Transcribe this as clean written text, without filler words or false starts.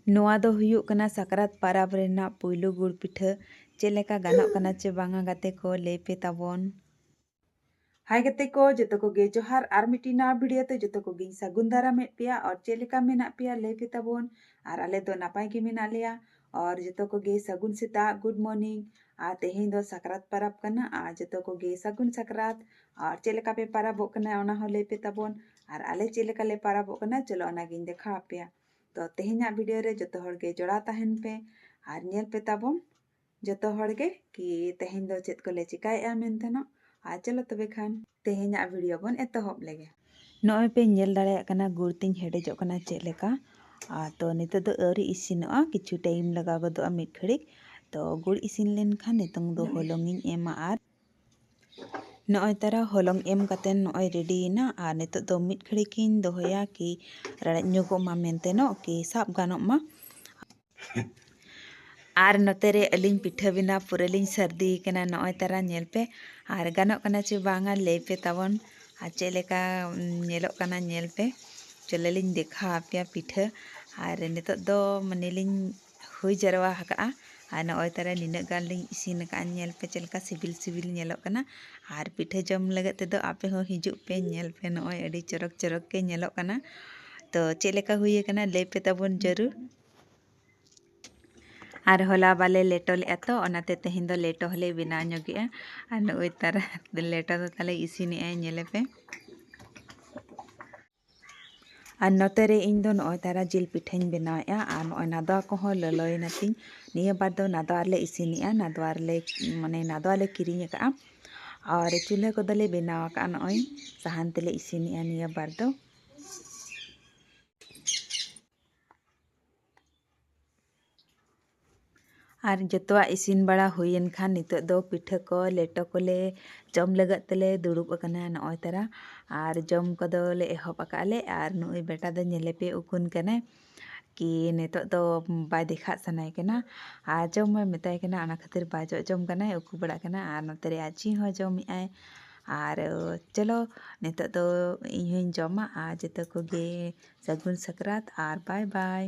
नोआ दो हुयुग कना साकरात पाराब रेना पुइलु गुड़ पिठा चेलेका गानोग कना चे बांगा गाते को लेपे ताबोन। हाय गाते को जतो को गे जोहार आर मिटीना वीडियो ते जतो को गे सागुन दारामेद पिया और चेलेका मेना पिया लेपे ताबोन आर आले दो नापाय गे मेना लिया और जतो को गे सागुन सेता गुड मॉर्निंग आ तेहें दो साकरात पाराब कना आ जतो को गे सागुन साकरात और चेलेका पे पाराबोग कना ओना हो लेपे ताबोन आर आले चेलेका ले पाराबोग कना चलो ओना गिन देखा पिया। तो तेहें वीडियो रे जतो हर गे जोड़ा तहन पे आर नेल पे ताबोन जतो हर गे कि तेहें दो चेत को ले चिकायआ मेनतेनो आ चलो तबे खान तेहें वीडियो बन एतहब लेगे। नॉय पे नेल दाड़े कना गुड़ तिन हेडेजो कना चेलेका आ तो नितो दो अरी इसिनोआ किछु टाइम लगा गदोआ मिद घड़िक तो गुड़ इसिन लेन खान नितोंग दो होलोंगिन एमा आर नॉय तारा होलोंग एम कतेन नॉय रेडी ना आ नितो दो मिद घड़िकिन दोहया कि राड़ा ᱧᱚᱜᱚᱜ मा मेनतेनो कि साब गानोग मा आर नोते रे अलिंग पिठा बिना पूरा लिंग सर्दी कना नॉय तारा नेल पे आर गानोग कना चे बांगा ले पे ताबोन आ चेलेका नेलोग कना नेल पे चले लिंग देखा आपया पिठा आर नितो दो मने लिंग हुई जरवा हका आ नॉय तारा निना गान लिंग इसिन का नेल पे चेलका सिबिल सिबिल नेलोग कना आर पिठा जम लगत ते दो आपे हो हिजुग पे नेल पे नॉय अडी चरक चरक के नेलोग कना तो चेलेका हुई कना ले पे ताबोन जरूर आर होला बाले लेटो ले तो ओनाते तेहें दो लेटो हले बिना ᱧᱚᱜᱮᱜᱼᱟ आर नोय तारा लेटो दो ताले इसिनेआ नेले पे आर नोते रे इन दो नोय तारा जिल पिठाኝ बनाएआ आर नोय नादवा को हो ललोयना तिन निया बार दो नादवा ले इसिनेआ नादवा ले माने नादवा ले किरिኝ का और चूल्हा को दले बनावा का नोय साहान तेले इसिनेआ निया बार दो आर जतवा इसिन बड़ा हुयन खान नितो दो पिठा को लेटो को ले जम लगत तेले दुड़ुब अकना नॉय तारा आर जम को दो ले एहब अकाले आर नुई बेटा दो नेले पे उकुन कने कि नितो दो बाय देखा सनाय कना आ जम में मेताय कना अना खातिर बाजो जम कना उकु बड़ा कना आर नते रे आची हो जम आय आर चलो नितो दो इन जमा आ जतो को गे सागुन सकरात आर बाय बाय।